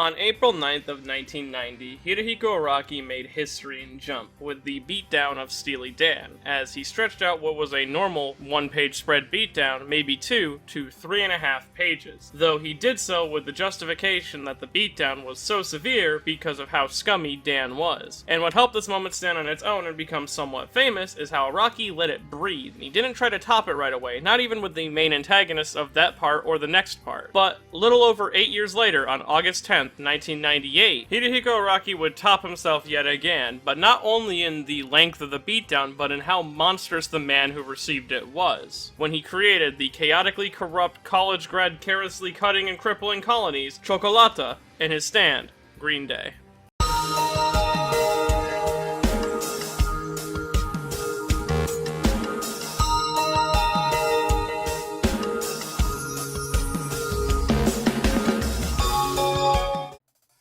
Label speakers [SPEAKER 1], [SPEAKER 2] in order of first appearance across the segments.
[SPEAKER 1] On April 9th of 1990, Hirohiko Araki made history in Jump with the beatdown of Steely Dan, as he stretched out what was a normal one-page spread beatdown, maybe 2 to 3.5 pages, though he did so with the justification that the beatdown was so severe because of how scummy Dan was. And what helped this moment stand on its own and become somewhat famous is how Araki let it breathe, and he didn't try to top it right away, not even with the main antagonists of that part or the next part. But little over 8 years later, on August 10th, 1998, Hirohiko Araki would top himself yet again, but not only in the length of the beatdown, but in how monstrous the man who received it was, when he created the chaotically corrupt college grad carelessly cutting and crippling colonies, Cioccolata, in his stand, Green Day.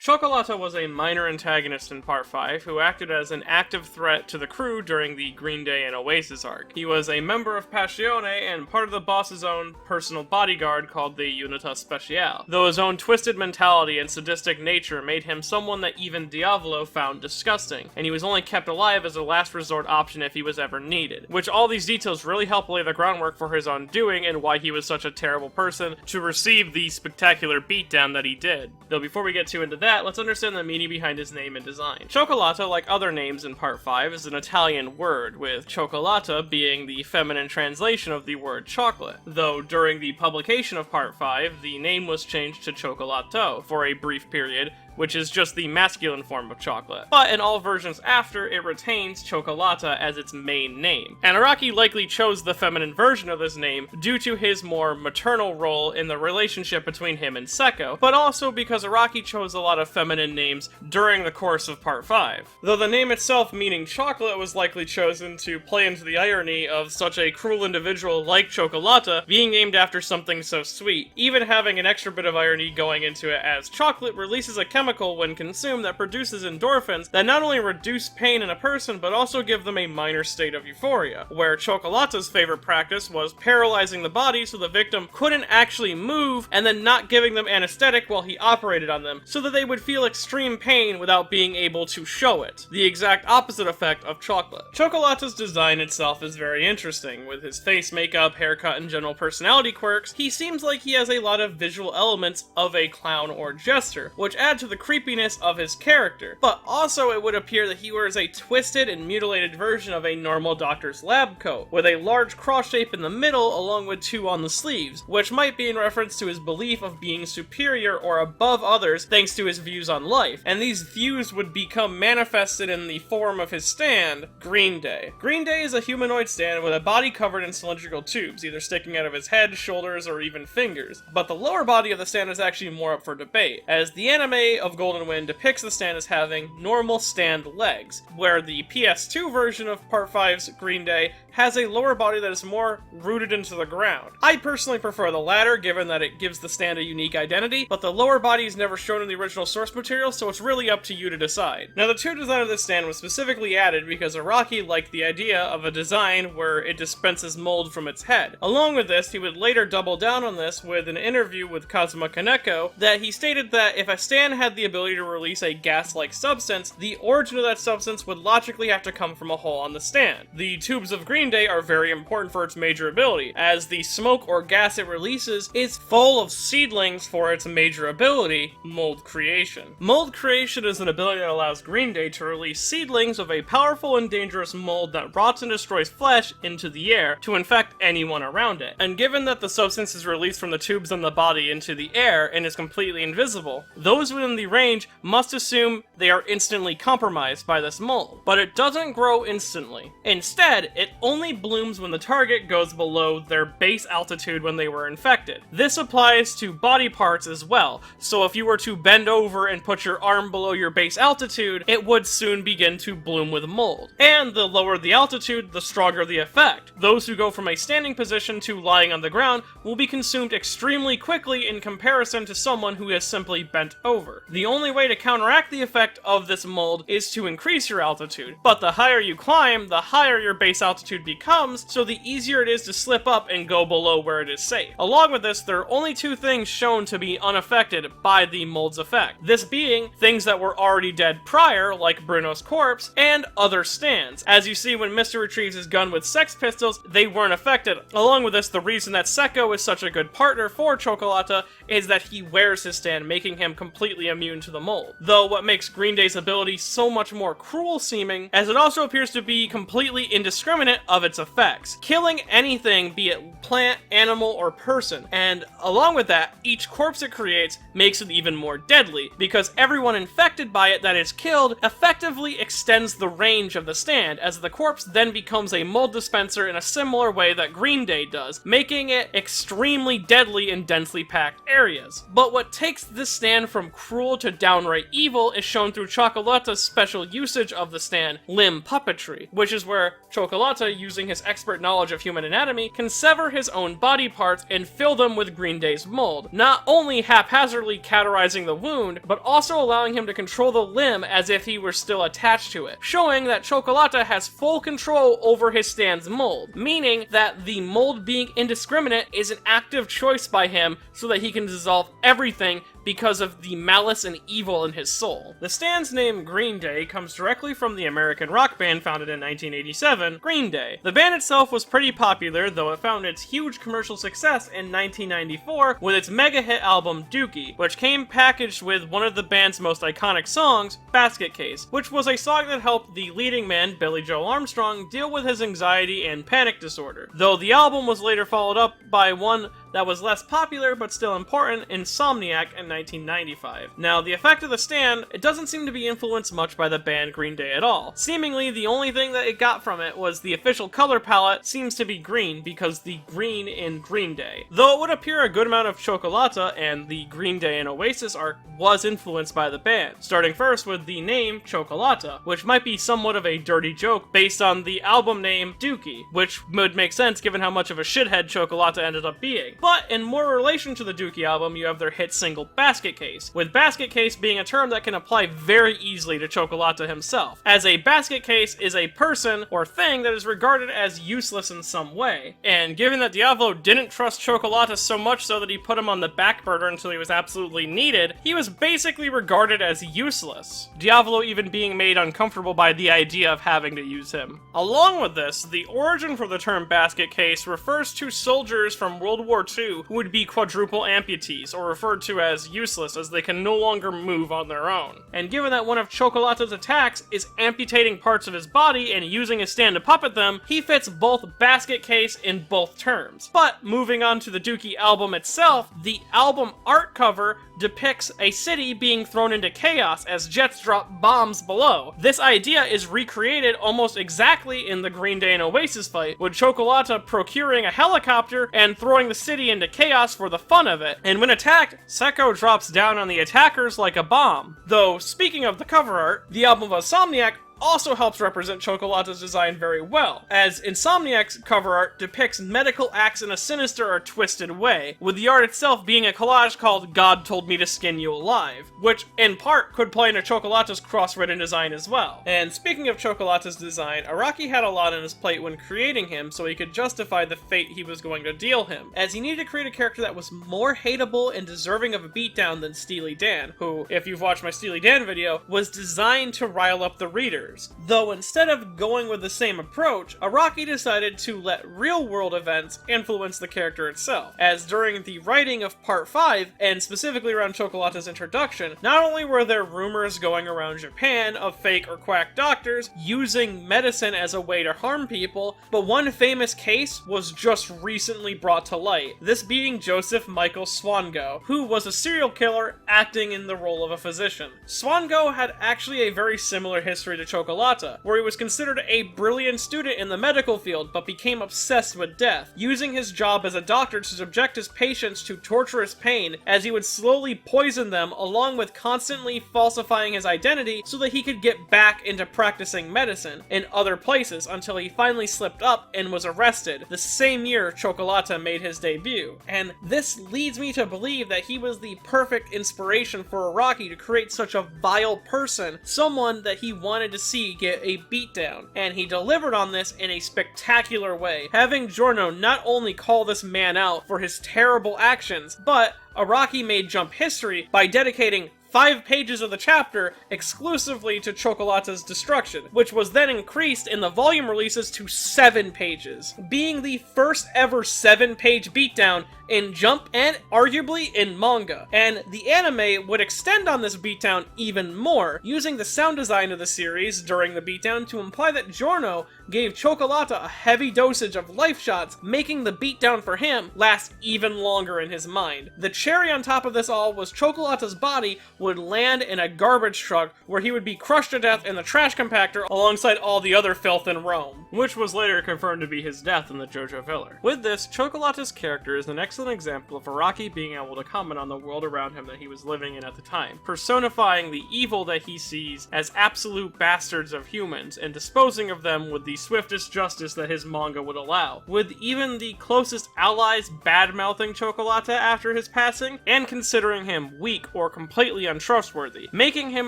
[SPEAKER 1] Cioccolata was a minor antagonist in Part 5 who acted as an active threat to the crew during the Green Day and Oasis arc. He was a member of Passione and part of the boss's own personal bodyguard called the Unità Speciale, though his own twisted mentality and sadistic nature made him someone that even Diavolo found disgusting, and he was only kept alive as a last resort option if he was ever needed, which all these details really help lay the groundwork for his undoing and why he was such a terrible person to receive the spectacular beatdown that he did. Though before we get too into that, let's understand the meaning behind his name and design. Cioccolata, like other names in Part 5, is an Italian word, with cioccolata being the feminine translation of the word chocolate, though during the publication of Part 5, the name was changed to cioccolato for a brief period, which is just the masculine form of chocolate. But in all versions after, it retains Cioccolata as its main name. And Araki likely chose the feminine version of his name due to his more maternal role in the relationship between him and Sekko, but also because Araki chose a lot of feminine names during the course of Part 5. Though the name itself meaning chocolate was likely chosen to play into the irony of such a cruel individual like Cioccolata being named after something so sweet, even having an extra bit of irony going into it as chocolate releases a chemical when consumed that produces endorphins that not only reduce pain in a person but also give them a minor state of euphoria, where Cioccolata's favorite practice was paralyzing the body so the victim couldn't actually move and then not giving them anesthetic while he operated on them so that they would feel extreme pain without being able to show it, the exact opposite effect of chocolate. Cioccolata's design itself is very interesting. With his face makeup, haircut, and general personality quirks, he seems like he has a lot of visual elements of a clown or jester, which add to the creepiness of his character, but also it would appear that he wears a twisted and mutilated version of a normal doctor's lab coat, with a large cross shape in the middle along with 2 on the sleeves, which might be in reference to his belief of being superior or above others thanks to his views on life, and these views would become manifested in the form of his stand, Green Day. Green Day is a humanoid stand with a body covered in cylindrical tubes, either sticking out of his head, shoulders, or even fingers, but the lower body of the stand is actually more up for debate, as the anime of Golden Wind depicts the stand as having normal stand legs, where the PS2 version of Part 5's Green Day has a lower body that is more rooted into the ground. I personally prefer the latter, given that it gives the stand a unique identity, but the lower body is never shown in the original source material, so it's really up to you to decide. Now, the tube design of this stand was specifically added because Araki liked the idea of a design where it dispenses mold from its head. Along with this, he would later double down on this with an interview with Kazuma Kaneko that he stated that if a stand had the ability to release a gas-like substance, the origin of that substance would logically have to come from a hole on the stand. The tubes of Green Day are very important for its major ability, as the smoke or gas it releases is full of seedlings for its major ability, mold creation. Mold creation is an ability that allows Green Day to release seedlings of a powerful and dangerous mold that rots and destroys flesh into the air to infect anyone around it. And given that the substance is released from the tubes in the body into the air and is completely invisible, those within the range must assume they are instantly compromised by this mold. But it doesn't grow instantly. Instead, it only blooms when the target goes below their base altitude when they were infected. This applies to body parts as well, so if you were to bend over and put your arm below your base altitude, it would soon begin to bloom with mold. And the lower the altitude, the stronger the effect. Those who go from a standing position to lying on the ground will be consumed extremely quickly in comparison to someone who has simply bent over. The only way to counteract the effect of this mold is to increase your altitude, but the higher you climb, the higher your base altitude becomes, so the easier it is to slip up and go below where it is safe. Along with this, there are only two things shown to be unaffected by the mold's effect. This being things that were already dead prior, like Bruno's corpse, and other stands. As you see when Mr. retrieves his gun with Sex Pistols, they weren't affected. Along with this, the reason that Secco is such a good partner for Cioccolata is that he wears his stand, making him completely immune to the mold. Though what makes Green Day's ability so much more cruel seeming, as it also appears to be completely indiscriminate of its effects, killing anything, be it plant, animal, or person. And along with that, each corpse it creates makes it even more deadly, because everyone infected by it that is killed effectively extends the range of the stand, as the corpse then becomes a mold dispenser in a similar way that Green Day does, making it extremely deadly in densely packed areas. But what takes this stand from cruel to downright evil is shown through Cioccolata's special usage of the stand, limb puppetry, which is where Cioccolata, using his expert knowledge of human anatomy, can sever his own body parts and fill them with Green Day's mold, not only haphazardly cauterizing the wound, but also allowing him to control the limb as if he were still attached to it, showing that Cioccolata has full control over his stand's mold, meaning that the mold being indiscriminate is an active choice by him so that he can dissolve everything because of the malice and evil in his soul. The stand's name, Green Day, comes directly from the American rock band founded in 1987, Green Day. The band itself was pretty popular, though it found its huge commercial success in 1994 with its mega hit album Dookie, which came packaged with one of the band's most iconic songs, Basket Case, which was a song that helped the leading man, Billy Joel Armstrong, deal with his anxiety and panic disorder, though the album was later followed up by one that was less popular but still important, Insomniac, in 1995. Now, the effect of the stand, it doesn't seem to be influenced much by the band Green Day at all. Seemingly, the only thing that it got from it was the official color palette seems to be green because the green in Green Day. Though it would appear a good amount of Cioccolata and the Green Day and Oasis arc was influenced by the band, starting first with the name Cioccolata, which might be somewhat of a dirty joke based on the album name Dookie, which would make sense given how much of a shithead Cioccolata ended up being. But in more relation to the Dookie album, you have their hit single Basket Case, with basket case being a term that can apply very easily to Cioccolata himself, as a basket case is a person or thing that is regarded as useless in some way. And given that Diavolo didn't trust Cioccolata so much so that he put him on the back burner until he was absolutely needed, he was basically regarded as useless, Diavolo even being made uncomfortable by the idea of having to use him. Along with this, the origin for the term basket case refers to soldiers from World War II who would be quadruple amputees, or referred to as useless, as they can no longer move on their own. And given that one of Cioccolata's attacks is amputating parts of his body and using his stand to puppet them, he fits both basket case in both terms. But moving on to the Dookie album itself, the album art cover depicts a city being thrown into chaos as jets drop bombs below. This idea is recreated almost exactly in the Green Day and Oasis fight, with Cioccolata procuring a helicopter and throwing the city into chaos for the fun of it. And when attacked, Secco drops down on the attackers like a bomb. Though, speaking of the cover art, the album of Insomniac also helps represent Cioccolata's design very well, as Insomniac's cover art depicts medical acts in a sinister or twisted way, with the art itself being a collage called God Told Me to Skin You Alive, which in part could play into Cioccolata's cross-written design as well. And speaking of Cioccolata's design, Araki had a lot on his plate when creating him so he could justify the fate he was going to deal him, as he needed to create a character that was more hateable and deserving of a beatdown than Steely Dan, who, if you've watched my Steely Dan video, was designed to rile up the reader. Though instead of going with the same approach, Araki decided to let real-world events influence the character itself, as during the writing of Part 5, and specifically around Cioccolata's introduction, not only were there rumors going around Japan of fake or quack doctors using medicine as a way to harm people, but one famous case was just recently brought to light, this being Joseph Michael Swango, who was a serial killer acting in the role of a physician. Swango had actually a very similar history to Cioccolata, where he was considered a brilliant student in the medical field but became obsessed with death, using his job as a doctor to subject his patients to torturous pain as he would slowly poison them, along with constantly falsifying his identity so that he could get back into practicing medicine in other places until he finally slipped up and was arrested the same year Cioccolata made his debut. And this leads me to believe that he was the perfect inspiration for Araki to create such a vile person, someone that he wanted to see get a beatdown, and he delivered on this in a spectacular way, having Giorno not only call this man out for his terrible actions, but Araki made Jump history by dedicating 5 pages of the chapter exclusively to Cioccolata's destruction, which was then increased in the volume releases to 7 pages, being the first ever 7-page beatdown in Jump and arguably in manga. And the anime would extend on this beatdown even more, using the sound design of the series during the beatdown to imply that Giorno gave Cioccolata a heavy dosage of life shots, making the beatdown for him last even longer in his mind. The cherry on top of this all was Cioccolata's body would land in a garbage truck where he would be crushed to death in the trash compactor alongside all the other filth in Rome, which was later confirmed to be his death in the JoJo filler. With this, Cioccolata's character is an excellent example of Araki being able to comment on the world around him that he was living in at the time, personifying the evil that he sees as absolute bastards of humans and disposing of them with the swiftest justice that his manga would allow, with even the closest allies bad-mouthing Cioccolata after his passing and considering him weak or completely untrustworthy, making him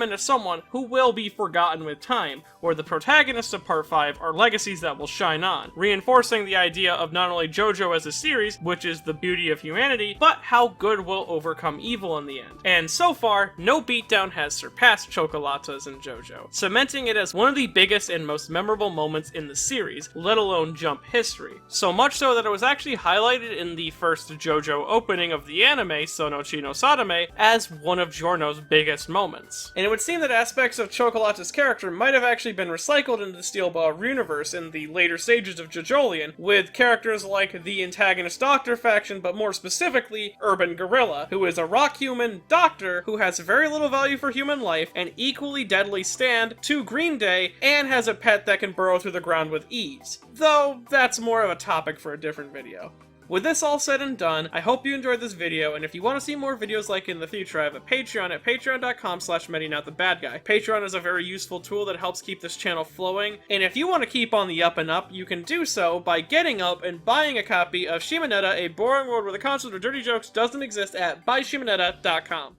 [SPEAKER 1] into someone who will be forgotten with time, where the protagonists of Part 5 are legacies that will shine on, reinforcing the idea of not only JoJo as a series, which is the beauty of humanity, but how good will overcome evil in the end. And so far, no beatdown has surpassed Cioccolata's in JoJo, cementing it as one of the biggest and most memorable moments in the series, let alone Jump history. So much so that it was actually highlighted in the first JoJo opening of the anime, Sonochi no Sadame, as one of Giorno's biggest moments. And it would seem that aspects of Cioccolata's character might have actually been recycled into the Steel Ball universe in the later stages of JoJolion, with characters like the antagonist Doctor faction, but more specifically, Urban Gorilla, who is a rock-human doctor who has very little value for human life, an equally deadly stand to Green Day, and has a pet that can burrow through the ground with ease. Though, that's more of a topic for a different video. With this all said and done, I hope you enjoyed this video, and if you want to see more videos like in the future, I have a Patreon at patreon.com/MediNotTheBadGuy. Patreon is a very useful tool that helps keep this channel flowing, and if you want to keep on the up and up, you can do so by getting up and buying a copy of Shimonetta, A Boring World Where the Concept of Dirty Jokes Doesn't Exist at buyshimonetta.com.